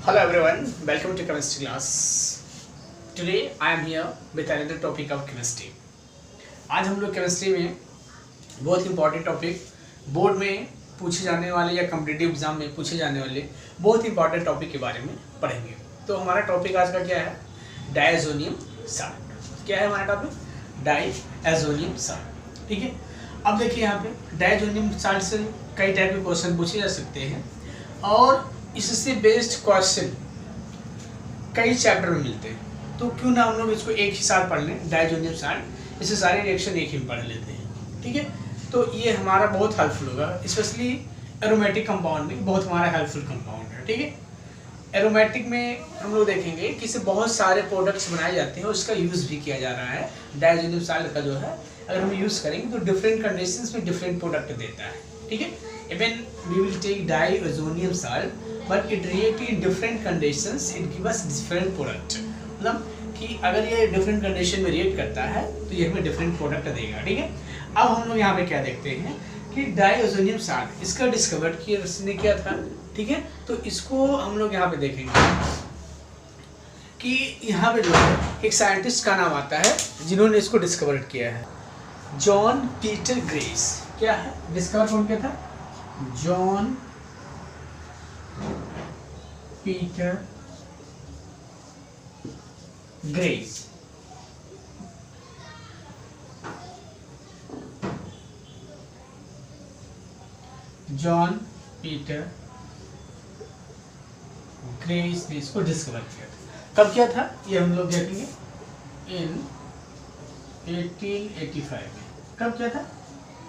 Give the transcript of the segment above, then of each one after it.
Hello everyone, welcome to chemistry class. Today I am here with another topic of chemistry. आज हम लोग chemistry में बहुत important topic board में पूछे जाने वाले या कॉम्पिटिटिव एग्जाम में पूछे जाने वाले बहुत इंपॉर्टेंट टॉपिक के बारे में पढ़ेंगे। तो हमारा टॉपिक आज का क्या है? Diazonium salt. क्या है हमारा टॉपिक? Diazonium salt. ठीक है, अब देखिए यहाँ पे डायज़ोनियम साल्ट से कई टाइप के क्वेश्चन पूछे जा सकते हैं और इससे बेस्ड क्वेश्चन कई चैप्टर में मिलते हैं। तो क्यों ना हम लोग इसको एक ही साथ पढ़ लें, डायज़ोनियम साल्ट, इससे सारे रिएक्शन एक ही में पढ़ लेते हैं। ठीक है, तो ये हमारा बहुत हेल्पफुल होगा, स्पेशली एरोमेटिक कंपाउंड में बहुत हमारा हेल्पफुल कंपाउंड है। ठीक है, एरोमेटिक में हम लोग देखेंगे कि इससे बहुत सारे प्रोडक्ट्स बनाए जाते हैं और इसका यूज़ भी किया जा रहा है। डायज़ोनियम साल्ट का जो है अगर हम यूज़ करेंगे तो डिफरेंट कंडीशंस में डिफरेंट प्रोडक्ट देता है। ठीक है, even we will take diazonium salt but it react in different conditions, it give us different product. मतलब कि अगर ये डिफरेंट कंडीशन में रिएक्ट करता है तो ये हमें डिफरेंट प्रोडक्ट देगा। ठीक है, अब हम लोग यहाँ पे क्या देखते हैं कि डायज़ोनियम साल्ट इसका डिस्कवर किया इसने किया था। ठीक है, तो इसको हम लोग यहाँ पे देखेंगे कि यहाँ पे जो है एक साइंटिस्ट का नाम आता है जिन्होंने इसको डिस्कवर किया है, जॉन पीटर ग्रेस। क्या है? डिस्कवर कौन किया था? John Peter grace. John Peter grace ने इसको डिस्कवर किया था। कब किया था ये हम लोग देखेंगे, इन 1885 में। कब किया था?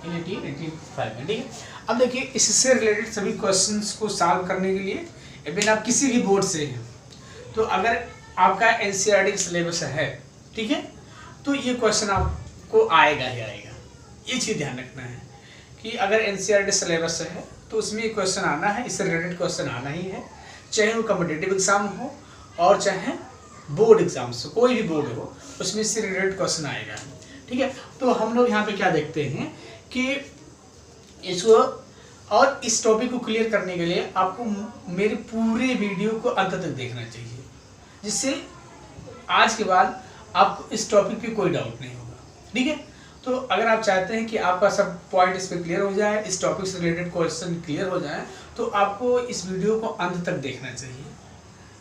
इन 1885 में। ठीक है, अब देखिए इससे रिलेटेड सभी क्वेश्चंस को सॉल्व करने के लिए इवन आप किसी भी बोर्ड से हैं तो अगर आपका एनसीईआरटी सिलेबस है, ठीक है, तो ये क्वेश्चन आपको आएगा ही आएगा। ये चीज़ ध्यान रखना है कि अगर एनसीईआरटी सिलेबस है तो उसमें ये क्वेश्चन आना है, इससे रिलेटेड क्वेश्चन आना ही है, चाहे वो कॉम्पिटिटिव एग्जाम हो और चाहे बोर्ड एग्जाम्स हो, कोई भी बोर्ड हो उसमें इससे रिलेटेड क्वेश्चन आएगा। ठीक है, तो हम लोग यहाँ पे क्या देखते हैं कि इसको और इस टॉपिक को क्लियर करने के लिए आपको मेरे पूरे वीडियो को अंत तक देखना चाहिए, जिससे आज के बाद आपको इस टॉपिक पे कोई डाउट नहीं होगा। ठीक है, तो अगर आप चाहते हैं कि आपका सब पॉइंट इस पर क्लियर हो जाए, इस टॉपिक से रिलेटेड क्वेश्चन क्लियर हो जाए, तो आपको इस वीडियो को अंत तक देखना चाहिए।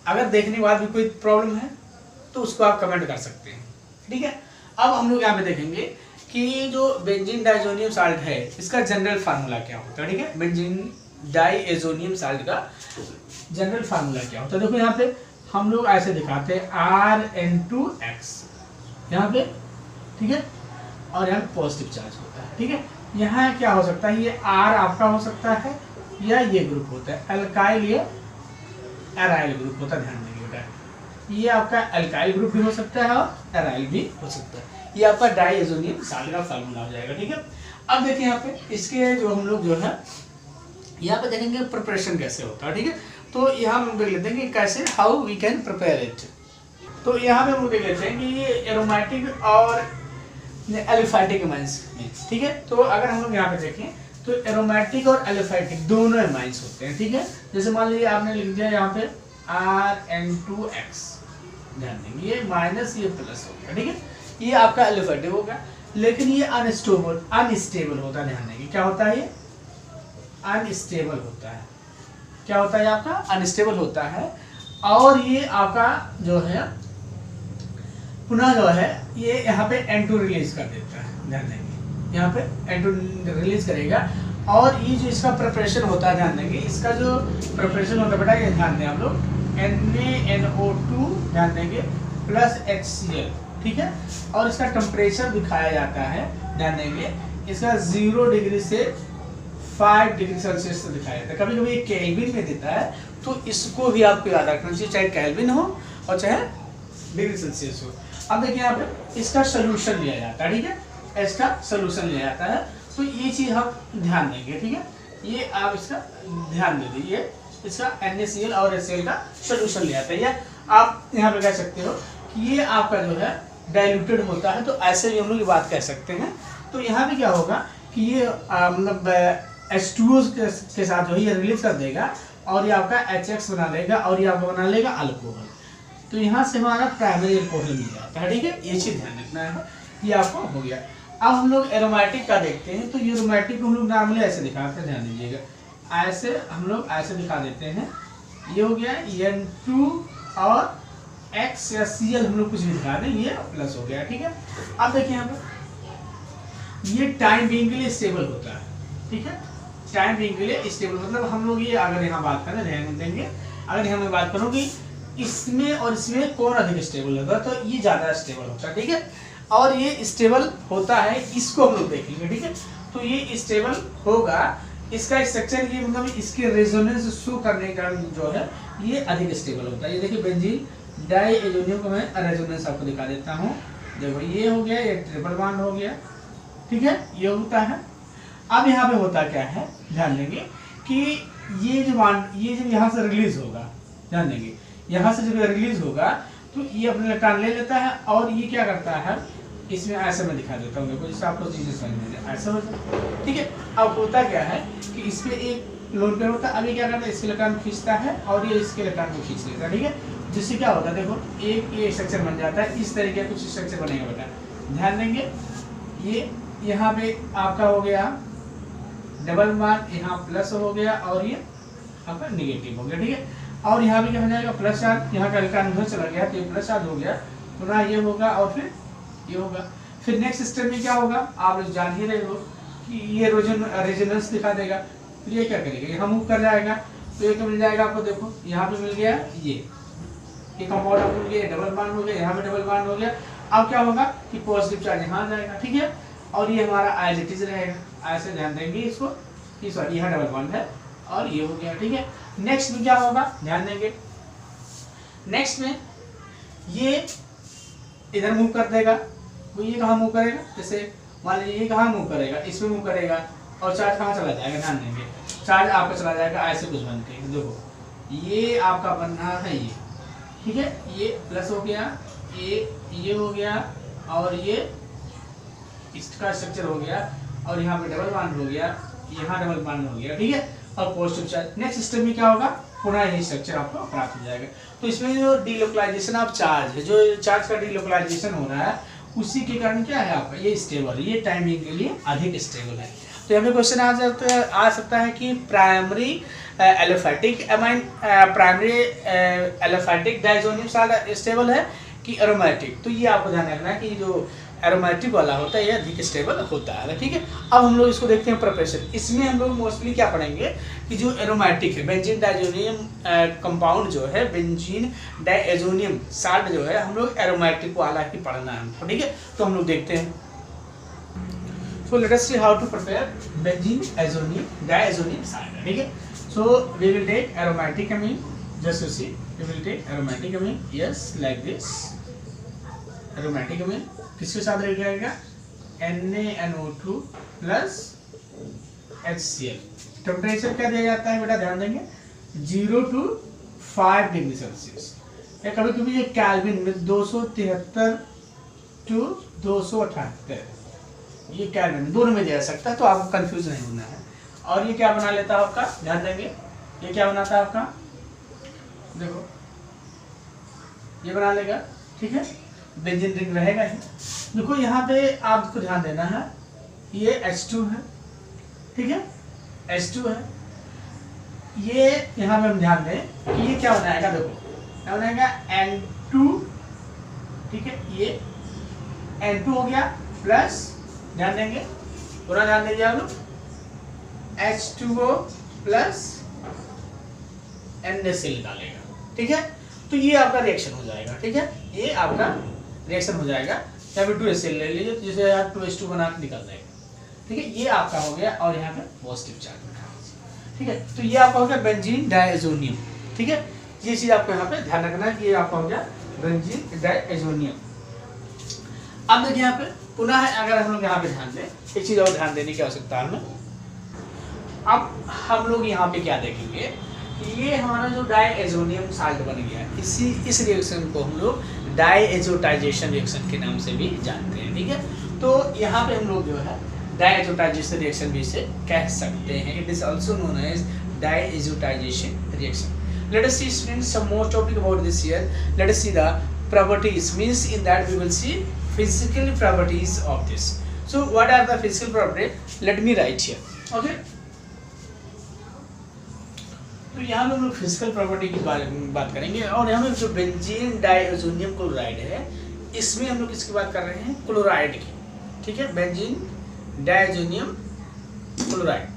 अगर देखने के बाद भी कोई प्रॉब्लम है तो उसको आप कमेंट कर सकते हैं। ठीक है, अब हम लोग यहाँ पे देखेंगे कि जो बेंजीन डायज़ोनियम साल्ट है इसका जनरल फार्मूला क्या होता है। ठीक है, बेंजीन डायज़ोनियम साल्ट का जनरल फार्मूला क्या होता है? देखो यहाँ पे हम लोग ऐसे दिखाते हैं Rn2x यहाँ पे। ठीक है, और यहाँ पॉजिटिव चार्ज होता है। ठीक है, यहाँ क्या हो सकता है? ये R आपका हो सकता है या ये ग्रुप होता है अल्काइल या एराइल ग्रुप होता है। ध्यान देंगे बेटा, ये आपका अल्काइल ग्रुप भी हो सकता है और एराइल भी हो सकता है। ये आपका डायज़ोनियम साल्ट का फार्मूला हो जाएगा। ठीक है, अब देखिए यहाँ पे इसके जो हम लोग जो है यहाँ पे देखेंगे प्रिपरेशन कैसे होता है। ठीक है, तो यहाँ हम देख लेते हैं कि कैसे how we can prepare it. तो यहाँ पे हम देख लेते हैं कि ये एरोमेटिक और एलिफैटिक एमाइंस। ठीक है, तो अगर हम लोग यहाँ पे देखें तो एरोमेटिक और एलिफैटिक दोनों एमाइंस होते हैं। ठीक है, जैसे मान लीजिए आपने लिख दिया यहाँ पे Rn2x, ध्यान देंगे ये माइनस ये प्लस हो गया। ठीक है, ये आपका एलिफैटिक होगा, लेकिन ये अनस्टेबल होता है। ध्यान देंगे क्या होता है? ये अनस्टेबल होता है। क्या होता है? आपका अनस्टेबल होता है और ये आपका जो है पुनः जो है ये यहाँ पे N2 रिलीज कर देता है। ध्यान देंगे यहाँ पे N2 रिलीज करेगा और ये जो इसका प्रिपरेशन होता है, ध्यान देंगे इसका जो प्रिपरेशन होता है बेटा, ये ध्यान दें आप लोग, NaNO2 ध्यान देंगे प्लस HCl। ठीक है, और इसका टेम्परेचर दिखाया जाता है, ध्यान देंगे इसका 0 डिग्री से 5 डिग्री सेल्सियस से दिखाया जाता है। कभी कभी ये केल्विन में देता है, तो इसको भी आपको याद रखना चाहिए, चाहे केल्विन हो और चाहे डिग्री सेल्सियस हो। अब देखिए यहाँ पे इसका सोल्यूशन लिया जाता है। ठीक है, इसका सोल्यूशन लिया जाता है, तो ये चीज़ हम ध्यान देंगे। ठीक है, ये आप इसका ध्यान दे दीजिए, इसका NaCl और HCl का सोल्यूशन लिया जाता है। या आप यहाँ पे कह सकते हो कि ये आपका जो है डाइल्यूटेड होता है, तो ऐसे भी हम लोग ये बात कह सकते हैं। तो यहाँ पे क्या होगा कि ये मतलब H2O के साथ जो है ये रिलीज कर देगा और ये आपका HX बना लेगा और ये आपका बना लेगा अल्कोहल। तो यहाँ से हमारा प्राइमरी अल्कोहल मिल जाता है, ठीक है। ये चीज ध्यान रखना है, ये आपको हो गया। अब हम लोग एरोमेटिक का देखते हैं। तो ये एरोमेटिक को हम लोग नॉर्मली ऐसे दिखाते हैं, ध्यान दीजिएगा, ऐसे हम लोग ऐसे दिखा देते हैं। ये हो गया N2 और X या Cl हम लोग कुछ भी दिखा दें, ये प्लस हो गया, ठीक है। अब देखिए यहाँ पर ये टाइम बीइंग के लिए स्टेबल होता है, ठीक है। टाइम बीइंग के लिए स्टेबल मतलब हम लोग ये अगर यहाँ बात करें, ध्यान देंगे, अगर यहाँ मैं बात करूँ कि इसमें और इसमें कौन अधिक स्टेबल होगा, तो ये ज़्यादा स्टेबल होता है, ठीक है। और ये स्टेबल होता है, इसको हम लोग देखेंगे, ठीक है। तो ये स्टेबल होगा, इसका स्ट्रक्चर ये मतलब इसके रेजोनेंस शो करने का जो है ये अधिक स्टेबल होता है। ये देखिए बेंजीन डाइएजोनियम को मैं रेजोनेंस आपको दिखा देता हूँ। देखो ये हो गया, ये ट्रिपल बॉन्ड हो गया, ठीक है, ये होता है। अब यहाँ पे होता क्या है, ध्यान देंगे कि ये जो बॉन्ड ये जब यहाँ से रिलीज होगा, ध्यान देंगे, यहाँ से जब रिलीज होगा तो ये अपने इलेक्ट्रॉन ले लेता है और ये क्या करता है, इसमें ऐसे मैं दिखा देता हूँ, देखो जिससे आपको चीजें समझ में जाए, ऐसा हो जाए, ठीक है। अब होता क्या है कि इस पे एक लोन पेयर होता है, अभी क्या करता है, इसके इलेक्ट्रॉन खींचता है और ये इसके इलेक्ट्रॉन को खींच लेता है, ठीक है। जिससे क्या होता है, देखो एक ये स्ट्रक्चर बन जाता है, इस तरीके का कुछ स्ट्रक्चर बनेगा बेटा, ध्यान देंगे। ये यहाँ पे आपका हो गया डबल बॉन्ड, यहाँ प्लस हो गया और ये आपका निगेटिव हो गया, ठीक है। और यहाँ पे क्या हो जाएगा, प्लस चार्ज, यहाँ का इलेक्ट्रॉन उधर चला गया तो ये प्लस चार्ज हो गया, पुनः ये होगा और फिर ये होगा। फिर नेक्स्ट स्टेप में क्या होगा, आप लोग जान ही रहे हो कि ये रेजोनेंस दिखा देगा। फिर ये क्या करेगा, यहाँ मूव कर जाएगा, तो ये क्या मिल जाएगा आपको, देखो यहाँ पे मिल गया ये कंपाउंड आपको मिल गया, डबल बॉन्ड हो गया, यहाँ पे डबल बॉन्ड हो गया। अब क्या होगा कि पॉजिटिव चार्ज यहाँ आ जाएगा, ठीक है, और ये हमारा एज इट इज रहेगा, ऐसे ध्यान देंगे इसको कि सॉरी यहाँ डबल बॉन्ड है और ये हो गया, ठीक है। नेक्स्ट में क्या होगा, ध्यान देंगे, नेक्स्ट में ये इधर मूव कर देगा, तो ये कहाँ मूव करेगा, जैसे मान लीजिए ये कहाँ मूव करेगा, इसमें मूव करेगा और चार्ज कहाँ चला जाएगा, ध्यान देंगे, चार्ज आपका चला जाएगा ऐसे कुछ बन के, देखो ये आपका बन रहा है ये, ठीक है, ये प्लस हो गया, ये हो गया और ये इसका स्ट्रक्चर हो गया और यहाँ पे डबल बॉन्ड हो गया, यहाँ डबल बॉन्ड हो गया, ठीक है, और पॉजिटिव चार्ज। नेक्स्ट सिस्टम में क्या होगा, पुनः यही स्ट्रक्चर आपको प्राप्त हो जाएगा। तो इसमें जो डीलोकलाइजेशन ऑफ चार्ज है, जो चार्ज का डीलोकलाइजेशन हो रहा है, उसी के कारण क्या है आपका ये स्टेबल, ये टाइमिंग के लिए अधिक स्टेबल है। तो यहाँ पे क्वेश्चन आ सकता है कि प्राइमरी एलोफैटिक डाइज़ोनियम साल्ट स्टेबल है कि एरोमेटिक। तो ये आपको ध्यान रखना है कि जो एरोमेटिक वाला होता है ये अधिक स्टेबल होता है, ठीक है। अब हम लोग इसको देखते हैं प्रिपरेशन। इसमें हम लोग मोस्टली क्या पढ़ेंगे कि जो एरोमेटिक है, बेंजीन डाइज़ोनियम कंपाउंड जो है, बेंजीन डाइज़ोनियम साल्ट जो है, हम लोग एरोमेटिक वाला ही पढ़ना है हमको, ठीक है। तो हम लोग देखते हैं। So let us see how to prepare benzene diazonium salt, ठीक है। So we will take aromatic amine, just you see, we will take aromatic amine, yes, like this. Aromatic amine किसके साथ रहेगा, NaNO2 प्लस HCl। टेम्परेचर क्या दिया जाता है बेटा, ध्यान देंगे 0 to 5 डिग्री सेल्सियस, या कभी कभी ये केल्विन में 273 to 278, ये केल्विन दोनों में दिया सकता है, तो आपको कंफ्यूज नहीं होना है। और ये क्या बना लेता है आपका, ध्यान देंगे, ये क्या बनाता है आपका, देखो ये बना लेगा, ठीक है, बेंजीन रिंग रहेगा ही। देखो यहाँ पे आपको ध्यान देना है, ये H2 है, ठीक है, H2 है, ये यहाँ पे हम ध्यान दें कि ये क्या बनाएगा, देखो क्या बनाएगा N2, ठीक है, ये N2 हो गया प्लस, ध्यान देंगे, पूरा ध्यान दीजिए आप लोग, H2O प्लस NaCl निकालेगा, ठीक है। तो ये आपका रिएक्शन हो जाएगा, ठीक है, ये आपका रिएक्शन हो जाएगा। यहाँ पे 2HCl ले लीजिए, तो जैसे आप 2H2 बना के निकल जाएगा, ठीक है, ये आपका हो गया और यहाँ पे पॉजिटिव चार्ज बना, ठीक है। तो ये आपका हो गया बेंजीन डाइज़ोनियम, ठीक है, ये चीज आपको यहाँ पे ध्यान रखना है कि ये आपका हो गया बेंजीन डाइज़ोनियम। अब देखिए यहाँ पे पुनः अगर हम लोग यहाँ पे ध्यान दें, एक चीज और ध्यान देने की आवश्यकता है हमें। अब हम लोग यहाँ पे क्या देखेंगे, ये हमारा जो डाइएजोनियम साल्ट बन गया है, इस रिएक्शन को हम लोग डाइएजोटाइजेशन रिएक्शन के नाम से भी जानते हैं, ठीक है। तो यहाँ पे हम लोग जो है डाइएजोटाइजेशन रिएक्शन भी इसे कह सकते हैं। It is also known as diazotization reaction. Let us see, students, some more topic about this here. Let us see the properties, means in that we will see physical properties of this. So what are the physical properties? Let me write here. Okay, तो यहाँ पे हम लोग physical property की बात करेंगे, और यहाँ पे जो बेंजीन डाइअज़ोनियम क्लोराइड है, इसमें हम लोग किसकी बात कर रहे हैं? क्लोराइड की, ठीक है, बेंजीन डाइअज़ोनियम क्लोराइड,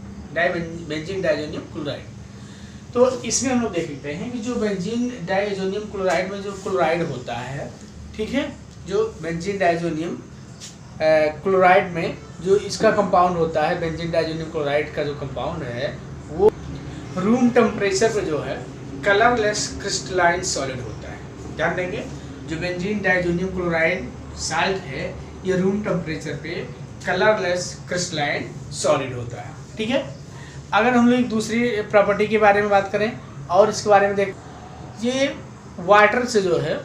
बेंजीन डाइअज़ोनियम क्लोराइड। तो इसमें हम लोग देख लेते हैं कि जो बेंजीन डाइअज़ोनियम क्लोराइड में जो क्लोराइड होता है, ठीक है, जो बेंजीन डाइअज़ोनियम क्लोराइड में जो इसका कंपाउंड होता है, बेंजीन डाइअज़ोनियम क्लोराइड का जो कंपाउंड है, वो रूम टेम्परेचर पे जो है कलरलेस क्रिस्टलाइन सॉलिड होता है। ध्यान देंगे, जो बेंजीन डाइअज़ोनियम क्लोराइड साल्ट है, ये रूम टेम्परेचर पे कलरलेस क्रिस्टलाइन सॉलिड होता है, ठीक है। अगर हम लोग दूसरी प्रॉपर्टी के बारे में बात करें और इसके बारे में देख, ये वाटर से जो है,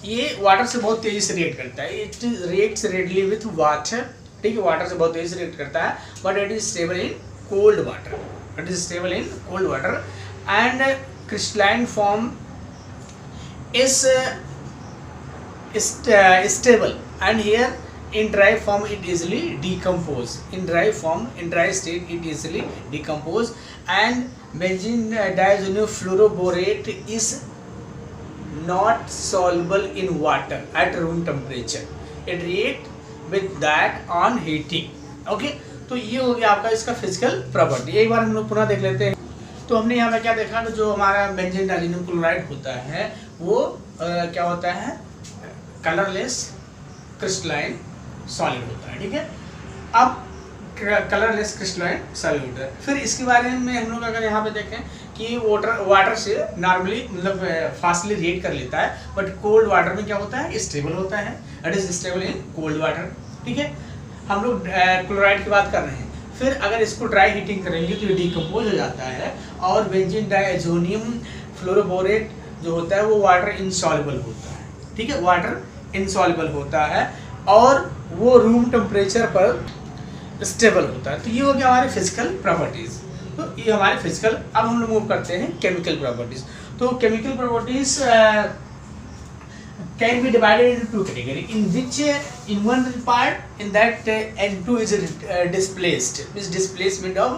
ये वाटर से बहुत तेजी से रिएक्ट करता है, it reacts readily with water, ठीक है, वाटर से बहुत तेजी से रिएक्ट करता है, but it is stable in cold water, it is stable in cold water, and crystalline form is stable, and here in dry form it easily decompose, in dry state it easily decompose, and benzene diazonium fluoroborate is not soluble in water at room temperature, it react with that on heating. Okay, तो ये हो गया आपका इसका physical property. एक बार हम लोग पुनः देख लेते हैं। तो हमने यहाँ पे क्या देखा कि जो हमारा बेंजीन डाइअज़ोनियम क्लोराइड होता है वो क्या होता है? कलरलेस क्रिस्टलाइन सॉलिड होता है, ठीक है। अब कलरलेस क्रिस्टलाइन सॉलिड होता है। फिर इसके बारे में हम लोग अगर यहाँ पे देखें कि वाटर से नॉर्मली मतलब फास्टली रिएक्ट कर लेता है, बट कोल्ड वाटर में क्या होता है? स्टेबल होता है, it is stable in cold water, ठीक है। हम लोग क्लोराइड की बात कर रहे हैं। फिर अगर इसको ड्राई हीटिंग करेंगे तो ये डिकम्पोज हो जाता है, और बेंजीन डाइअज़ोनियम फ्लोरोबोरेट जो होता है वो वाटर इनसॉल्युबल होता है, ठीक है, वाटर इनसॉल्युबल होता है, और वो रूम टेम्परेचर पर स्टेबल होता है। तो ये हो गया हमारे फिजिकल प्रॉपर्टीज। तो ये हमारे फिजिकल। अब हम लोग मूव करते हैं केमिकल प्रॉपर्टीज। तो chemical properties can be divided into two categories, in which in one part in that N2 is displaced, means displacement of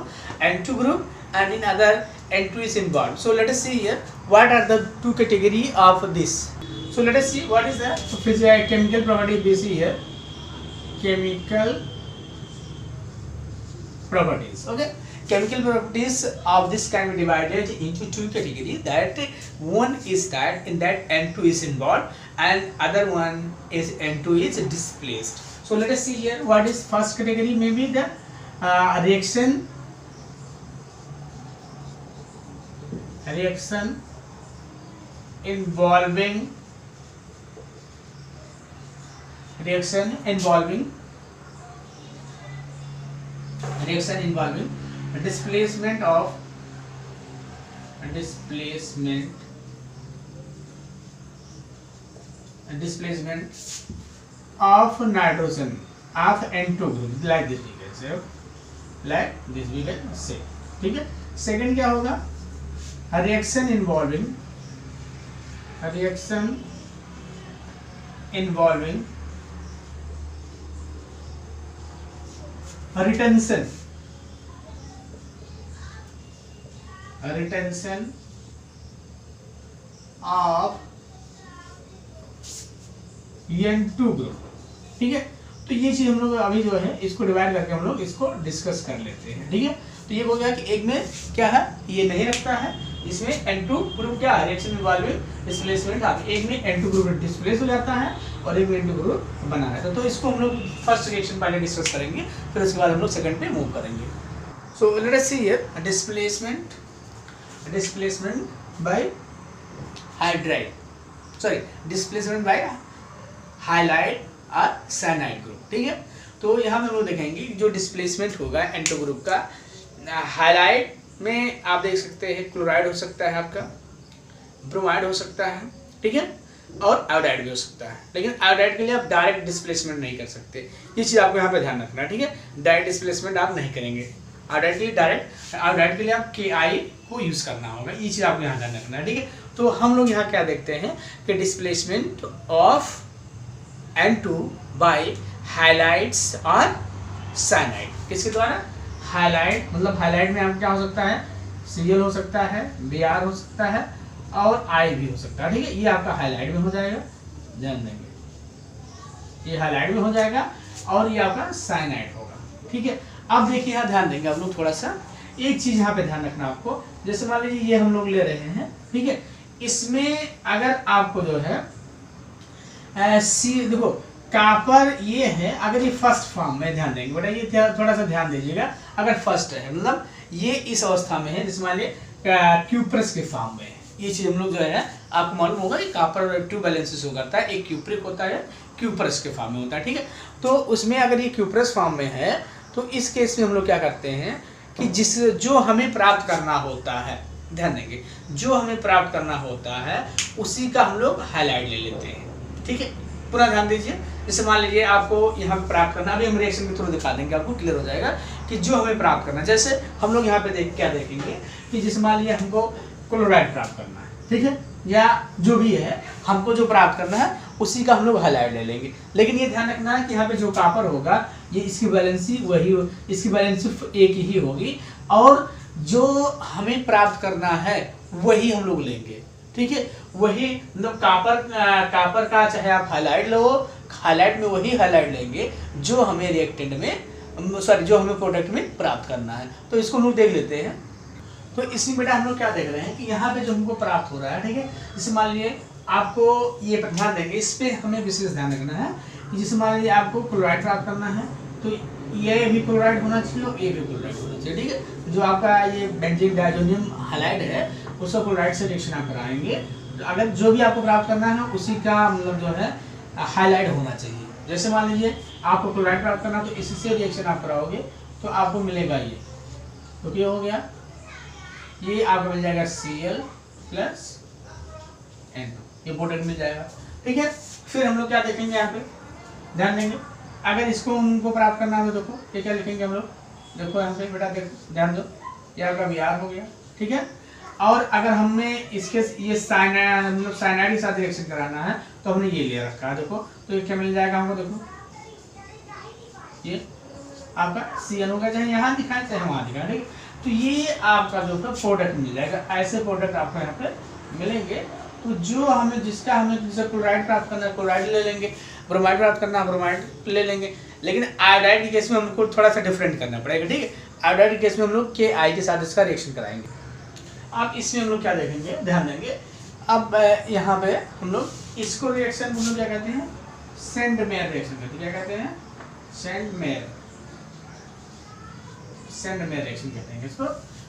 N2 group, and in other N2 is involved. So let us see here what are the two category of this. So let us see what is the chemical property. We see here chemical properties. Okay, chemical properties of this can be divided into two categories. That one is that in that N2 is involved, and other one is N2 is displaced. So let us see here what is first category. Maybe the reaction involving displacement of nitrogen of N2 group, like this we can say, ठीक है। Second क्या होगा? Reaction involving retention of N2 group, ठीक है। तो ये चीज हम लोग अभी जो है इसको डिवाइड करके हम लोग इसको डिस्कस कर लेते हैं, ठीक है। तो ये हो गया कि एक में क्या है, ये नहीं रखता है, इसमें N2 ग्रुप क्या है, रिएक्शन इन्वॉल्विंग डिस्प्लेसमेंट, एक में N2 ग्रुप डिस्प्लेस हो जाता है और एक में N2 ग्रुप बना रहता है। तो इसको हम लोग फर्स्ट रिएक्शन पहले डिस्कस करेंगे, फिर उसके बाद हम लोग सेकंड पे मूव करेंगे। सो let us see here displacement bye displacement bye highlight और साइनाइड ग्रुप, ठीक है। तो यहाँ पे हम लोग देखेंगे जो डिस्प्लेसमेंट होगा N2 ग्रुप का, हाइलाइट में आप देख सकते हैं क्लोराइड हो सकता है, आपका ब्रोमाइड हो सकता है, ठीक है, और आयोडाइड भी हो सकता है। लेकिन आयोडाइड के लिए आप डायरेक्ट डिस्प्लेसमेंट नहीं कर सकते, ये चीज़ आपको यहाँ पे ध्यान रखना है, ठीक है। डायरेक्ट डिस्प्लेसमेंट आप नहीं करेंगे, आयोडाइड के लिए आप KI को यूज करना होगा, ये चीज आपको यहाँ ध्यान रखना है, ठीक है। तो हम लोग यहाँ क्या देखते हैं कि displacement of N2 by halides और साइनाइड, किसके द्वारा? हाइलाइट, मतलब हाइलाइट में आप क्या हो सकता है, Cl हो सकता है, Br हो सकता है और I भी हो सकता है, ठीक है। ये आपका हाइलाइट में हो जाएगा, ध्यान देंगे, ये हाइलाइट में हो जाएगा और ये आपका साइनाइड होगा, ठीक है। अब देखिए यहाँ ध्यान देंगे आप लोग, थोड़ा सा एक चीज यहाँ पे ध्यान रखना आपको, जैसे मान लीजिए ये हम लोग ले रहे हैं, ठीक है। इसमें अगर आपको जो है देखो कॉपर ये है, अगर ये फर्स्ट फॉर्म में, ध्यान देंगे बेटा, ये थोड़ा सा ध्यान दीजिएगा, अगर फर्स्ट है मतलब ये इस अवस्था में है, जैसे मान लीजिए क्यूप्रस के फॉर्म में है, ये चीज हम लोग जो है आपको मालूम होगा, ये कॉपर 2 बैलेंसेस हो करता है, एक क्यूप्रिक होता है, क्यूप्रस के फॉर्म में होता है, ठीक है। तो उसमें अगर ये क्यूप्रस फॉर्म में है तो इस केस में हम लोग क्या करते हैं कि जो हमें प्राप्त करना होता है, ध्यान देंगे, जो हमें प्राप्त करना होता है उसी का हम लोग हाईलाइट ले लेते हैं, ठीक है। पूरा ध्यान दीजिए, जैसे मान लीजिए आपको यहाँ पे प्राप्त करना, अभी हम रिएक्शन के थ्रू दिखा देंगे, आपको क्लियर हो जाएगा कि जो हमें प्राप्त करना है। जैसे हम लोग यहाँ पे क्या देखेंगे कि जैसे मान लीजिए हमको क्लोराइड प्राप्त करना है, ठीक है, या जो भी है हमको जो प्राप्त करना है उसी का हम लोग हाईलाइट ले लेंगे। लेकिन ये ध्यान रखना है कि यहाँ पे जो कॉपर होगा ये इसकी वैलेंसी वही, इसकी वैलेंसी एक ही होगी और जो हमें प्राप्त करना है वही हम लोग लेंगे, ठीक है। वही मतलब कॉपर का चाहे आप हाईलाइट लो, हाईलाइट में वही हाईलाइट लेंगे जो हमें रिएक्टेंट में, सॉरी जो हमें प्रोडक्ट में प्राप्त करना है। तो इसको हम लोग देख लेते हैं। तो इसमें बेटा हम लोग क्या देख रहे हैं कि यहाँ पे जो हमको प्राप्त हो रहा है, ठीक है, जैसे मान लीजिए आपको ये ध्यान देंगे, इस पे हमें विशेष ध्यान रखना है कि जैसे मान लीजिए आपको क्लोराइड प्राप्त करना है तो ये भी क्लोराइड होना चाहिए और ये भी क्लोराइड होना चाहिए, ठीक है। जो आपका ये बेंजीन डाइजोनियम हाइलाइड है उसको क्लोराइड से रिएक्शन आप कराएंगे, अगर जो भी आपको प्राप्त करना है उसी का मतलब जो है हाईलाइट होना चाहिए। जैसे मान लीजिए आपको क्लोराइड प्राप्त करना तो इसी से रिएक्शन आप कराओगे तो आपको मिलेगा ये, तो क्या हो गया, ये आपको मिल जाएगा Cl प्लस N2, ये प्रोडक्ट मिल जाएगा, ठीक है। फिर हम लोग क्या देखेंगे यहाँ पे, ध्यान देंगे, अगर इसको उनको प्राप्त करना है तो देखो ये क्या लिखेंगे हम लोग, देखो यहाँ पे बेटा देखो ध्यान दो, ये आपका Br हो गया, ठीक है। और अगर हमने इसके ये साइनाइड मतलब साइनाइड के साथ रिएक्शन कराना है तो हमने ये ले रखा है, देखो तो ये क्या मिल जाएगा हमको, देखो ये आपका Cn होगा, चाहे यहाँ दिखाए चाहे वहाँ दिखाए, ठीक है। तो ये आपका जो है प्रोडक्ट मिल जाएगा, ऐसे प्रोडक्ट आपको यहाँ पे मिलेंगे। तो जो हमें जिसका हमें जैसे क्लोराइड प्राप्त करना है क्लोराइड ले लेंगे, ब्रोमाइड प्राप्त करना है ब्रोमाइड ले लेंगे। लेकिन आयोडाइड के केस में हमको थोड़ा सा डिफरेंट करना पड़ेगा, ठीक है। आयोडाइड के केस में हम लोग KI के साथ इसका रिएक्शन कराएंगे। अब इसमें हम लोग क्या देखेंगे, ध्यान देंगे, अब यहाँ पे हम लोग इसको रिएक्शन हम लोग क्या कहते हैं, सेंड-मेयर रिएक्शन कहते हैं, क्या कहते हैं, सेंड-मेयर रिएक्शन कहते हैं इसको,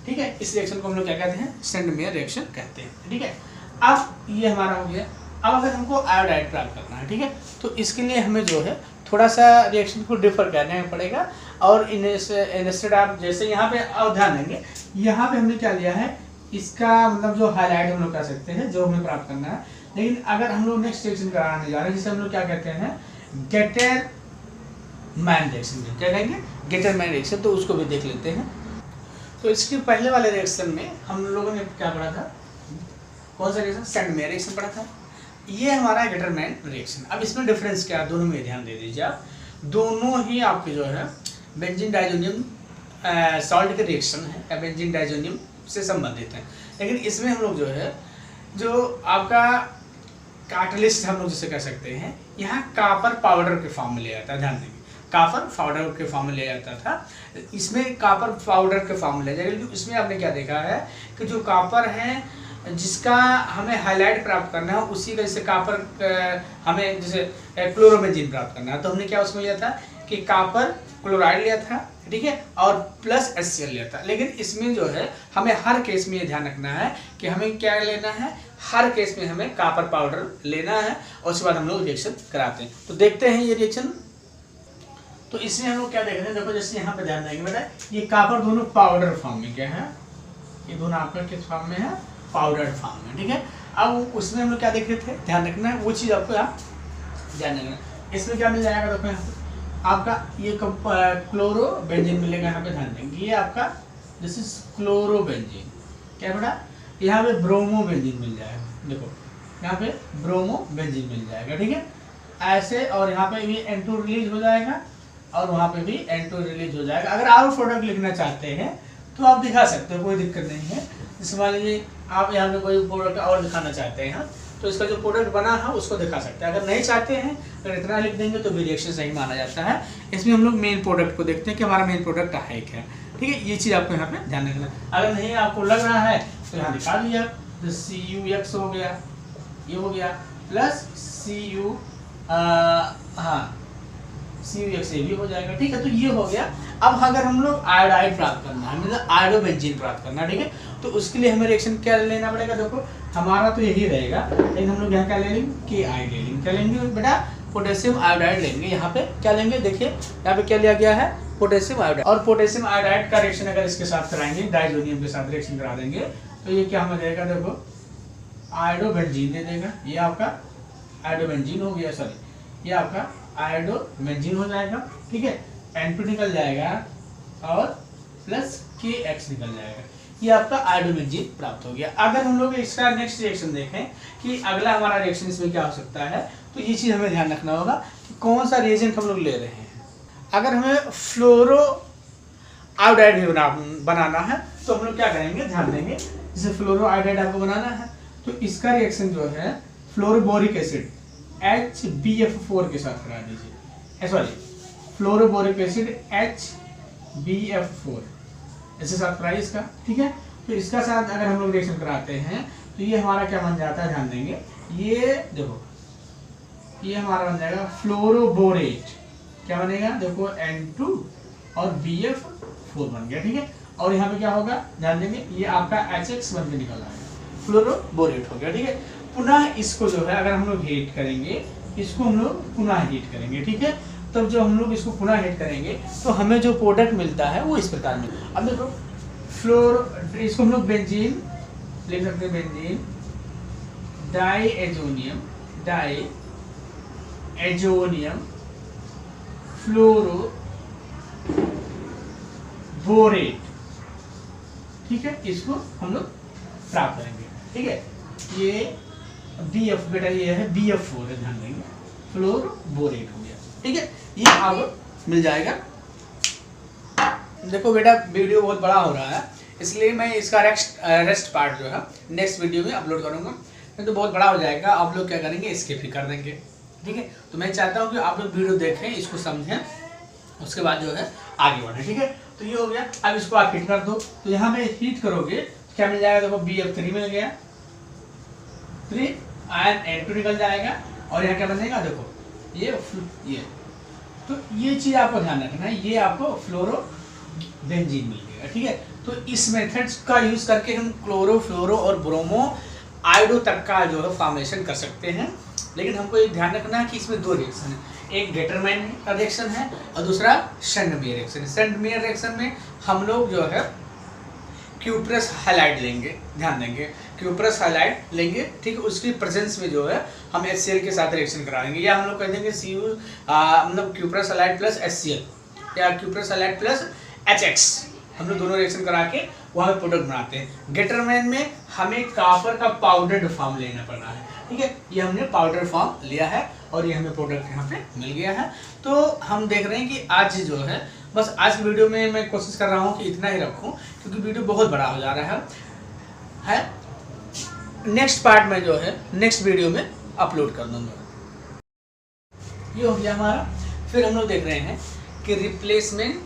ठीक है। इस रिएक्शन को हम लोग क्या कहते हैं, सेंड-मेयर रिएक्शन कहते हैं, ठीक है। अब ये हमारा हो गया। अब अगर हमको आयोडाइड प्राप्त करना है, ठीक है, तो इसके लिए हमें जो है थोड़ा सा रिएक्शन को डिफर करना पड़ेगा। और इंस्टेड आप जैसे यहाँ पे और ध्यान देंगे, यहाँ पे हमने क्या लिया है, इसका मतलब जो हाईलाइट हम लोग कर सकते हैं जो हमें प्राप्त करना है। लेकिन अगर हम लोग नेक्स्ट रिएक्शन कराने जा रहे हैं जिसे हम लोग क्या कहते हैं, गेटरमैन रिएक्शन, क्या कहेंगे, गेटरमैन रिएक्शन, तो उसको भी देख लेते हैं। तो इसके पहले वाले रिएक्शन में हम लोगों ने क्या पढ़ा था, कौन सा रिएक्शन, सेंड-मेयर रिएक्शन पढ़ा था। ये हमारा गेटरमैन रिएक्शन। अब इसमें डिफरेंस क्या है, दोनों में ध्यान दे दीजिए आप, दोनों ही आपके जो है बेंजीन डाइजोनियम सॉल्ट के रिएक्शन है या बेंजीन डाइजोनियम से संबंधित है। लेकिन इसमें हम लोग जो है जो आपका कैटलिस्ट हम लोग जिसे कह सकते हैं, यहाँ कॉपर पाउडर के फॉर्म में ले जाता है, ध्यान देंगे, कॉपर पाउडर के फॉर्म में ले जाता था, इसमें कॉपर पाउडर के फॉर्म में ले जाएगा। लेकिन इसमें आपने क्या देखा है कि जो कॉपर है जिसका हमें हाईलाइट प्राप्त करना है उसी का, जैसे कॉपर हमें जैसे क्लोरोबेंजीन प्राप्त करना है तो हमने क्या उसमें लिया था कि कॉपर क्लोराइड लिया था, ठीक है, और प्लस HCl लिया था। लेकिन इसमें जो है हमें हर केस में ये ध्यान रखना है कि हमें क्या लेना है, हर केस में हमें कॉपर पाउडर लेना है और उसके बाद हम लोग रिएक्शन कराते हैं। तो देखते हैं ये रिएक्शन। तो इसमें हम लोग क्या देख रहे हैं, देखो जैसे यहाँ पे ध्यान देंगे बेटा, ये कॉपर दोनों पाउडर फॉर्म में क्या है, ये दोनों आपका किस फॉर्म में है, पाउडर फॉर्म में, ठीक है। अब उसमें हम लोग क्या देख रहे थे, ध्यान रखना है वो चीज़ आपको आप ध्यान रखना है। इसमें क्या मिल जाएगा, देखो यहाँ आपका ये क्लोरो बेंजीन मिलेगा, यहाँ पे ध्यान देंगे। ये आपका दिस इज क्लोरो बेंजीन, क्या बेटा, यहाँ पे ब्रोमो बेंजीन मिल जाएगा, देखो यहाँ पे ब्रोमो बेंजीन मिल जाएगा, ठीक है ऐसे। और यहाँ पे भी N2 रिलीज हो जाएगा और वहाँ पे भी N2 रिलीज हो जाएगा। अगर आप प्रोडक्ट लिखना चाहते हैं तो आप दिखा सकते हो, कोई दिक्कत नहीं है। जैसे मान लीजिए आप यहाँ पे कोई प्रोडक्ट और दिखाना चाहते हैं तो इसका जो प्रोडक्ट बना है उसको दिखा सकते हैं। अगर नहीं चाहते हैं अगर इतना लिख देंगे तो भी रिएक्शन सही माना जाता है। इसमें हम लोग मेन प्रोडक्ट को देखते हैं कि हमारा मेन प्रोडक्ट है क्या, ठीक है। ये चीज़ आपको यहाँ पे ध्यान रखना है। अगर नहीं आपको लग रहा है तो यहाँ दिखा दिया, तो CuX हो गया, ये हो गया, प्लस CuX ये भी हो जाएगा, ठीक है। तो ये हो गया। अब अगर हम लोग आयोडाइड प्राप्त करना है, मतलब आयोडोबेंजीन प्राप्त करना है, ठीक है, तो उसके लिए हमें रिएक्शन क्या लेना पड़ेगा। देखो हमारा तो यही रहेगा, लेकिन हम लोग यहाँ क्या ले लेंगे, Ki ले लेंगे। क्या लेंगे बेटा, पोटेशियम आयोडाइड लेंगे। यहाँ पे क्या लेंगे, देखिए यहाँ पे क्या लिया गया है, पोटेशियम आयोडाइड। और पोटेशियम आयोडाइड का रिएक्शन अगर इसके साथ कराएंगे, डाइजोनियम के साथ रिएक्शन करा देंगे, तो ये क्या हमें देगा, देखो आयोडोबेंजीन दे देगा। ये आपका आयोडोबेंजीन हो गया, सॉरी ये आपका आयोडोबेंजीन हो जाएगा, ठीक है। N2 निकल जाएगा और प्लस KX निकल जाएगा। ये आपका आयोडोबेंजीन प्राप्त हो गया। अगर हम लोग इसका नेक्स्ट रिएक्शन देखें कि अगला हमारा रिएक्शन इसमें क्या हो सकता है, तो ये चीज़ हमें ध्यान रखना होगा कि कौन सा रिएजेंट हम लोग ले रहे हैं। अगर हमें फ्लोरो आयोडाइड भी बनाना है तो हम लोग क्या करेंगे, ध्यान देंगे। जैसे फ्लोरो आयोडाइड आपको बनाना है तो इसका रिएक्शन जो है फ्लोरोबोरिक एसिड HBF4 के साथ करा दीजिए, सॉरी फ्लोरोबोरिक एसिड HBF4 इसके साथ कराइए इसका, ठीक है। तो इसका साथ अगर हम लोग रिएक्शन कराते हैं तो ये हमारा क्या बन जाता है, ध्यान देंगे। ये देखो ये हमारा बन जाएगा फ्लोरोबोरेट, क्या बनेगा, देखो N2 और BF4 बन गया, ठीक है। और यहाँ पे क्या होगा, ध्यान देंगे, ये आपका HX बन के निकल आएगा, फ्लोरोबोरेट हो गया, ठीक है। पुनः इसको जो है अगर हम लोग हीट करेंगे, इसको हम लोग पुनः हीट करेंगे, ठीक है। तब जब हम लोग इसको पुनः हीट करेंगे तो हमें जो प्रोडक्ट मिलता है वो इस प्रकार में। अब देखो इसको हम लोग बेंजीन लिख सकते हैं, बेंजीन डाइएजोनियम फ्लोरोबोरेट, ठीक है। इसको हम लोग प्राप्त करेंगे, ठीक है। ये BF बेटा ये है BF4 है, ध्यान देंगे, फ्लोरोबोरेट हो गया, ठीक है। ये आपको मिल जाएगा। देखो बेटा वीडियो बहुत बड़ा हो रहा है, इसलिए मैं इसका रेस्ट पार्ट जो है नेक्स्ट वीडियो में अपलोड करूंगा, नहीं तो बहुत बड़ा हो जाएगा। आप लोग क्या करेंगे, स्किप ही कर देंगे, ठीक है। तो मैं चाहता हूँ कि आप लोग वीडियो देखें, इसको समझें, उसके बाद जो है आगे बढ़े, ठीक है। तो ये हो गया। अब इसको आप हीट कर दो, तो यहाँ पे हीट करोगे क्या मिल जाएगा, देखो BF3 मिल गया, 3 आयन N2 निकल जाएगा और यहाँ क्या बनेगा, देखो ये तो ये चीज आपको ध्यान रखना है, ये आपको फ्लोरोबेंजीन मिल गया, ठीक है। तो इस मेथड्स का यूज करके हम क्लोरो, फ्लोरो और ब्रोमो आयोडो तक का जो है फॉर्मेशन कर सकते हैं। लेकिन हमको ये ध्यान रखना है कि इसमें दो रिएक्शन है, एक डेटरमाइन का रिएक्शन है और दूसरा सेंडमेयर रिएक्शन है। सेंडमेयर रिएक्शन में हम लोग जो है क्यूप्रस हैलाइड लेंगे, ध्यान देंगे, क्यूप्रस हैलाइड लेंगे, ठीक है। उसकी प्रेजेंस में जो है हम HCl के साथ रिएक्शन कराएंगे, या हम लोग कह देंगे मतलब क्यूप्रस हैलाइड प्लस HCl या क्यूप्रस हैलाइड प्लस HX, हम लोग दोनों रिएक्शन करा के वहाँ पे प्रोडक्ट बनाते हैं। गेटरमैन में हमें कॉपर का पाउडर्ड फॉर्म लेना पड़ रहा है, ठीक है। ये हमने पाउडर फॉर्म लिया है और ये हमें प्रोडक्ट यहाँ पे मिल गया है। तो हम देख रहे हैं कि आज जो है बस आज की वीडियो में मैं कोशिश कर रहा हूँ कि इतना ही रखूँ, क्योंकि वीडियो बहुत बड़ा हो जा रहा है। नेक्स्ट पार्ट में जो है नेक्स्ट वीडियो में अपलोड कर दूंगा। ये हो गया हमारा। फिर हम लोग देख रहे हैं कि रिप्लेसमेंट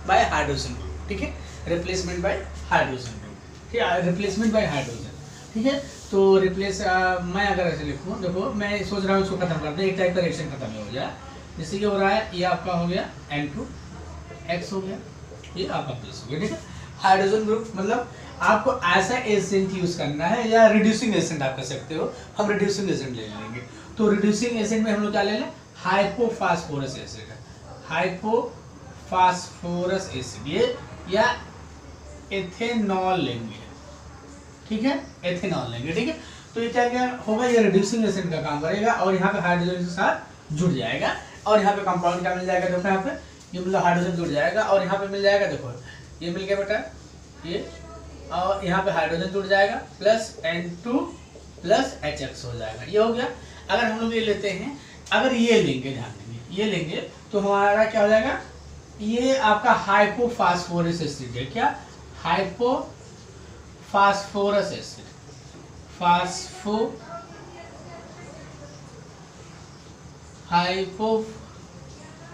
बाय हाइड्रोजन, ठीक है, रिप्लेसमेंट बाय हाइड्रोजन, ठीक है, रिप्लेसमेंट बाय हाइड्रोजन, ठीक है। तो मैं अगर ऐसे लिखूँ, देखो मैं सोच रहा हूँ इसको खत्म कर दें, एक टाइप का रिएक्शन खत्म हो जाए। जैसे कि हो रहा है, ये आपका हो गया N2X हो गया, ये आपका प्लस हो गया, ठीक है। हाइड्रोजन ग्रुप मतलब आपको ऐसा एजेंट यूज करना है, या रिड्यूसिंग एजेंट आप कर सकते हो, हम रिड्यूसिंग एजेंट ले लेंगे। तो रिड्यूसिंग एजेंट में हम लोग क्या ले लें, हाइपोफास्फोरस एसिड है, हाइपोफास्फोरस एसिड, ये या एथेनॉल लेंगे, ठीक है, एथेनॉल लेंगे, ठीक है। तो ये क्या क्या होगा, ये रिड्यूसिंग एजेंट का काम करेगा और यहाँ पे हाइड्रोजन के साथ जुड़ जाएगा। और यहाँ पे कंपाउंड क्या मिल जाएगा, देखो यहाँ पे ये मतलब हाइड्रोजन जुड़ जाएगा और यहाँ पे मिल जाएगा, देखो ये मिल गया बेटा ये, और यहाँ पे हाइड्रोजन जुड़ जाएगा प्लस N2 प्लस HX हो जाएगा, ये हो गया। अगर हम लोग ये लेते हैं, अगर ये लेंगे, ध्यान देंगे ये लेंगे तो हमारा क्या हो जाएगा, ये आपका हाइपोफास्फोरस एसिड है। क्या, हाइपोफास्फोरस एसिड,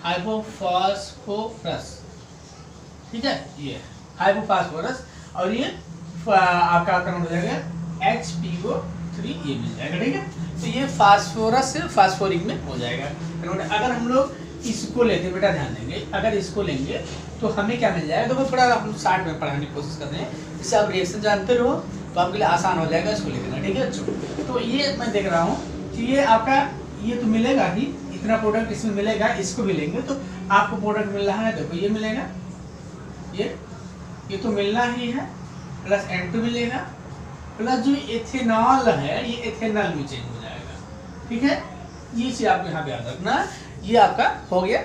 हाइपोफास्फोरस, ठीक है, ये हाइपोफास्फोरस। और ये आपका कन्वर्ट हो जाएगा HPO3, ये मिल जाएगा, ठीक है। तो ये फास्फोरस से फास्फोरिक में हो जाएगा कन्वर्ट। अगर हम लोग इसको लेते हैं, बेटा ध्यान देंगे, अगर इसको लेंगे तो हमें क्या मिल जाएगा, देखो थोड़ा हम 60 में पढ़ाने की कोशिश कर रहे हैं, इससे आप रिएक्शन जानते रहो तो आपके लिए आसान हो जाएगा इसको लेना, ठीक है बच्चों। तो ये मैं देख रहा हूँ कि ये आपका ये तो मिलेगा ही, इतना प्रोडक्ट इसमें मिलेगा, इसको भी लेंगे तो आपको प्रोडक्ट मिल रहा है, देखो ये मिलेगा, ये तो मिलना ही है, प्लस N2 मिलेगा, प्लस जो एथेनॉल है ये एथेनॉल में चेंज हो जाएगा, ठीक है। ये चीज आपको यहाँ पे याद रखना, ये आपका हो गया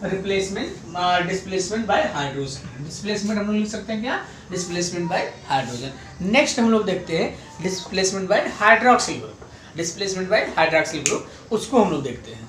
replacement, displacement bye hydrogen. Displacement हम लोग लिख सकते हैं क्या, डिस्प्लेसमेंट बाय हाइड्रोजन। नेक्स्ट हम लोग देखते हैं displacement bye hydroxyl group, displacement bye hydroxyl group, उसको हम लोग देखते हैं।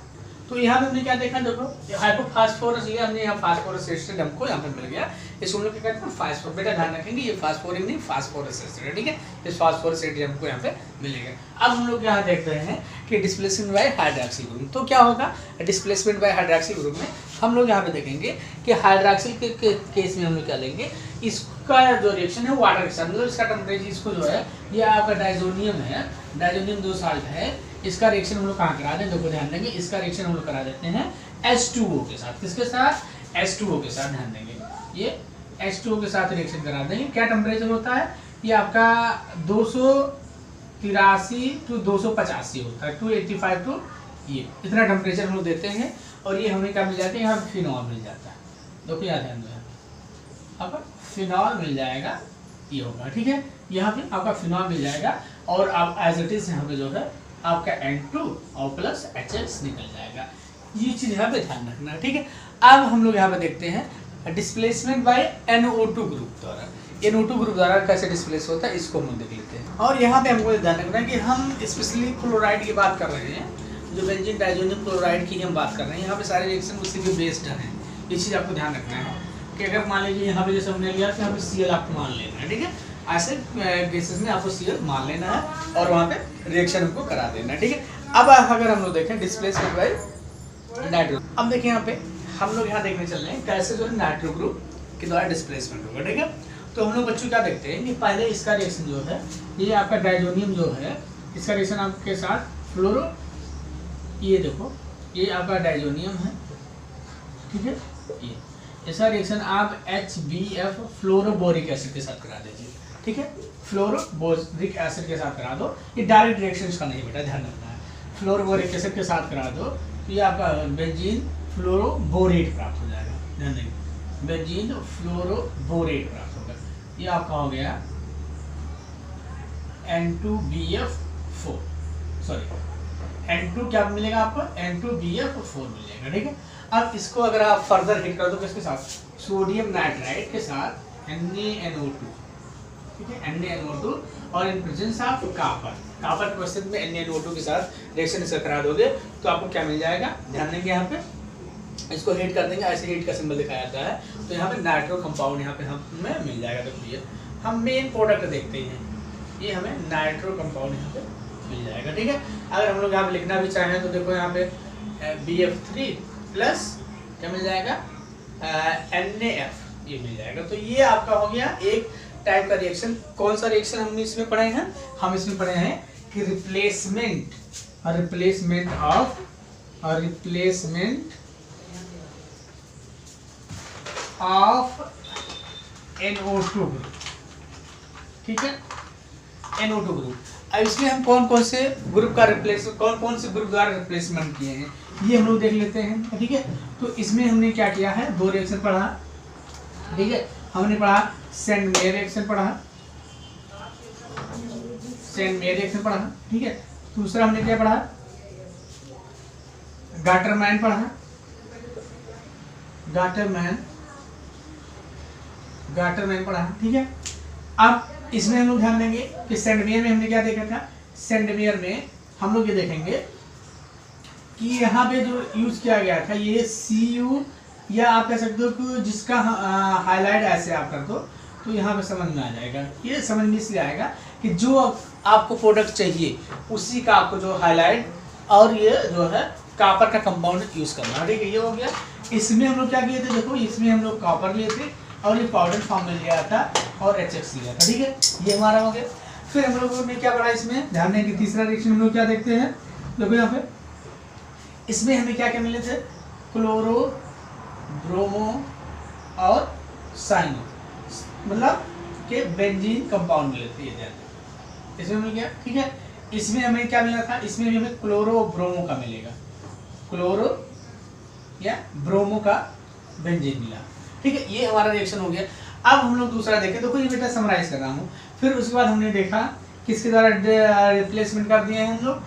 तो यहाँ पे हमने क्या देखा, देखो हाइपोफास्फोरस लिया हमने, यहाँ फास्फोरस एसिड हमको यहाँ पे मिल गया, इसको हम लोग क्या कहते हैं फास्फोर, बेटा ध्यान रखेंगे ये फास्फोरिक नहीं फास्फोरस एसिड है, ठीक है। इस फास्फोरस एसिड हमको यहाँ पे मिलेगा। अब हम लोग यहाँ देख रहे हैं कि डिस्प्लेसमेंट बाय हाइड्रोक्सिल ग्रुप, तो क्या होगा डिस्प्लेसमेंट बाय हाइड्रोक्सिल ग्रुप में हम लोग यहाँ पे देखेंगे कि हाइड्रोक्सिल के केस में हम लोग क्या लेंगे, इसका जो रिएक्शन है वाटर के साथ, मतलब इसका टेम्परेचर, इसको जो है ये आपका डाइजोनियम है, डाइजोनियम 2 साल्ट है, इसका रिएक्शन हम लोग कहाँ करा दें, देखो ध्यान देंगे, इसका रिएक्शन हम लोग करा देते हैं H2O के साथ। किसके साथ, H2O के साथ, ध्यान देंगे ये H2O के साथ रिएक्शन करा देंगे। क्या टेम्परेचर होता है, ये आपका 283 टू 285 होता है, 285 टू ये इतना टेम्परेचर हम लोग देते हैं। और ये हमें क्या मिल जाता है, यहाँ फिनॉल मिल जाता है, देखो यहाँ ध्यान दो, आपका फिनॉल मिल जाएगा, ये होगा, ठीक है। यहाँ पे आपका फिनॉल मिल जाएगा और आप एज इट इज यहाँ पे जो है आपका N2 और प्लस HX निकल जाएगा। ये चीज यहाँ पे ध्यान रखना है, ठीक है। अब हम लोग यहाँ पे देखते हैं डिस्प्लेसमेंट बाय NO2 ग्रुप द्वारा, NO2 ग्रुप द्वारा कैसे डिस्प्लेस होता है, इसको हम लोग देख लेते हैं। और यहाँ पे हमको ध्यान रखना है कि हम स्पेशली क्लोराइड की बात कर रहे हैं, जो बेंजीन डाइजोनियम क्लोराइड की हम बात कर रहे हैं, यहाँ पे सारे रिएक्शन उसी पे बेस्ड हैं। ये चीज़ आपको ध्यान रखना है कि अगर मान लीजिए यहाँ पे जैसे हमने लिया तो यहाँ पे Cl आपको मान लेना है, ठीक है। ऐसे केसेस में आपको Cl मान लेना है और वहाँ पे रिएक्शन हमको करा देना है, ठीक है। अब अगर हम लोग देखें डिस्प्लेसमेंट बाय नाइट्रो, अब देखिए यहाँ पे हम लोग यहाँ देखने चल रहे हैं कैसे जो है नाइट्रो ग्रुप के द्वारा डिस्प्लेसमेंट होगा, ठीक है। तो हम लोग बच्चों क्या देखते हैं कि पहले इसका रिएक्शन जो है, ये आपका डाइजोनियम जो है, इसका रिएक्शन आपके साथ फ्लोरो, ये देखो ये आपका डाइजोनियम है, ठीक है। ये इसका रिएक्शन आप HBF फ्लोरोबोरिक एसिड के साथ करा दीजिए, ठीक है। फ्लोरोबोरिक एसिड के साथ करा दो, ये डायरेक्ट रिएक्शन इसका नहीं बेटा, ध्यान रखना है। फ्लोरोबोरिक एसिड के साथ करा दो तो ये आपका बेंजीन फ्लोरोबोरेट प्राप्त हो जाएगा, ध्यान देंगे, बेंजीन फ्लोरोबोरेट प्राप्त होगा। ये आपका हो गया N2BF4, सॉरी N2 क्या मिलेगा आपको, N2BF4 मिल जाएगा, ठीक है। अब इसको अगर आप फर्दर हिट कर दो किसके साथ, सोडियम नाइट्राइड के साथ NaNO2, ठीक है, NaNO2, और इन प्रेजेंस ऑफ कापर के वस्तु में NaNO2 के साथ रिएक्शन इसका करा दोगे तो आपको क्या मिल जाएगा, ध्यान देंगे यहाँ पे इसको हीट कर देंगे, ऐसे हीट का सिंबल दिखाया जाता है, तो यहाँ पे नाइट्रो कंपाउंड यहाँ पे हमें मिल जाएगा। तो ये हम मेन प्रोडक्ट देखते हैं, ये हमें नाइट्रो कंपाउंड यहाँ पे मिल जाएगा, ठीक है। अगर हम लोग यहाँ पे लिखना भी चाहें तो देखो यहाँ पे BF3 प्लस क्या मिल जाएगा NaF, ये मिल जाएगा। तो ये आपका हो गया एक टाइप का रिएक्शन। कौन सा रिएक्शन हम इसमें पढ़े हैं, हम इसमें पढ़े हैं कि रिप्लेसमेंट ऑफ NO2 ग्रुप, ठीक है, NO2 ग्रुप। अब इसमें हम कौन कौन से ग्रुप का कौन से ग्रुप द्वारा रिप्लेसमेंट किए हैं ये हम लोग देख लेते हैं, ठीक है। तो इसमें हमने क्या किया है, दो रिएक्शन पढ़ा, ठीक है। हमने पढ़ा सेंट मेयर रिएक्शन पढ़ा, ठीक है। दूसरा हमने क्या पढ़ा, गाटरमैन पढ़ा, गाटरमैन पढ़ा, ठीक है। अब इसमें हम लोग ध्यान देंगे कि सेंडमेयर में हमने क्या देखा था, सेंडमेयर में हम लोग ये देखेंगे कि यहाँ पे जो यूज किया गया था ये CU, या आप कह सकते हो कि जिसका हाईलाइट ऐसे आप कर दो तो यहाँ पे समझ में आ जाएगा। ये समझ में इसलिए आएगा कि जो आपको प्रोडक्ट चाहिए उसी का आपको जो हाईलाइट और ये जो है कॉपर का कंपाउंड यूज करना, ठीक है। ये हो गया। इसमें हम लोग क्या किए थे, देखो इसमें हम लोग कॉपर लिए थे और ये पाउडर फॉर्म में लिया था और HX लिया था, ठीक है। ये हमारा हो गया। फिर हम लोगों ने क्या पढ़ा इसमें, ध्यान दें कि तीसरा रिएक्शन हम लोग क्या देखते हैं, देखो यहाँ पे इसमें हमें क्या क्या मिले थे, क्लोरो, ब्रोमो और साइनो, मतलब के बेंजीन कंपाउंड मिले थे, ये ध्यान दें। इसमें मिल गया, ठीक है। इसमें हमें क्या मिला था, इसमें भी हमें क्लोरो ब्रोमो का मिलेगा, क्लोरो या ब्रोमो का बेंजीन मिला, ठीक है। ये हमारा रिएक्शन हो गया। अब हम लोग दूसरा देखें, देखो ये बेटा समराइज कर रहा हूँ। फिर उसके बाद हमने देखा किसके द्वारा रिप्लेसमेंट कर दिए हैं हम लोग,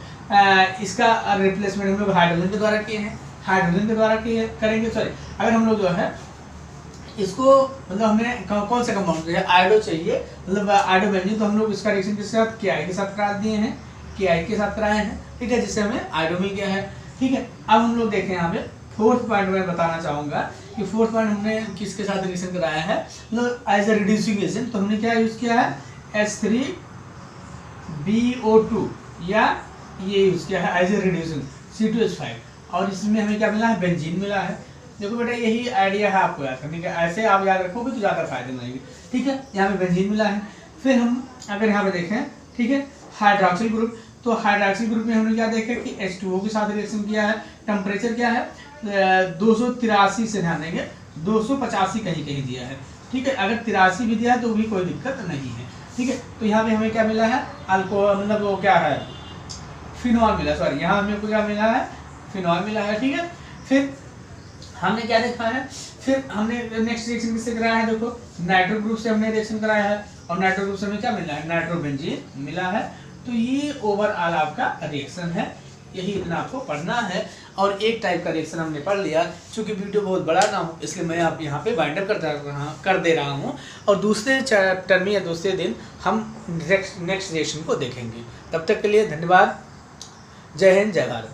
इसका रिप्लेसमेंट हम लोग हाइड्रोजन के द्वारा किए हैं, हाइड्रोजन के द्वारा करेंगे। सॉरी, अगर हम लोग जो है इसको मतलब हमें कौन सा कंपाउंड चाहिए, आयोडो चाहिए, मतलब आयोडो बेंजीन, तो हम लोग इसका रिएक्शन किसके साथ, KI के साथ करा दिए हैं, KI के साथ कराए हैं, ठीक है, जिससे हमें आयोडो मिल गया है, ठीक है। अब हम लोग देखें यहाँ पे फोर्थ पॉइंट में बताना चाहूँगा कि फोर्थ पॉइंट हमने किसके साथ रिएक्शन कराया है, मतलब एज ए रिड्यूसिंग एजेंट, तो हमने क्या यूज़ किया है, H3BO2 या ये यूज़ किया है एज ए रिड्यूसिंग C2H5, और इसमें हमें क्या मिला है, बेंजीन मिला है। देखो बेटा यही आइडिया है आपको याद करने का, ऐसे आप याद रखोगे तो ज़्यादा फायदे मिलेंगे, ठीक है। यहाँ पे बेंजीन मिला है। फिर हम अगर यहाँ पे देखें, ठीक है, हाइड्रोक्सिल ग्रुप, तो हाइड्रोक्सिल ग्रुप में हमने क्या देखा कि H2O के साथ रिएक्शन किया है। टेम्परेचर क्या है, 283 से, ध्यान देंगे 285 कहीं कहीं दिया है, ठीक है। अगर 83 भी दिया है तो भी कोई दिक्कत नहीं है, ठीक है। तो यहाँ पे हमें क्या मिला है, अल्कोहल, मतलब वो क्या है, फिनॉल मिला, सॉरी यहाँ हमें क्या मिला है, फिनॉल मिला है, ठीक है। फिर हमने क्या देखा है, फिर हमने नेक्स्ट रिएक्शन किससे कराया है, देखो नाइट्रो ग्रुप से हमने रिएक्शन कराया है, और नाइट्रो ग्रुप से हमें क्या मिला है, नाइट्रोबेंजीन मिला है। तो ये ओवरऑल आपका रिएक्शन है, यही इतना आपको पढ़ना है। और एक टाइप का रिएक्शन हमने पढ़ लिया, चूंकि वीडियो बहुत बड़ा ना हो इसलिए मैं आप यहाँ पे वाइंड अप कर दे रहा हूँ, और दूसरे चैप्टर में या दूसरे दिन हम नेक्स्ट रिएक्शन को देखेंगे। तब तक के लिए धन्यवाद। जय हिंद, जय भारत।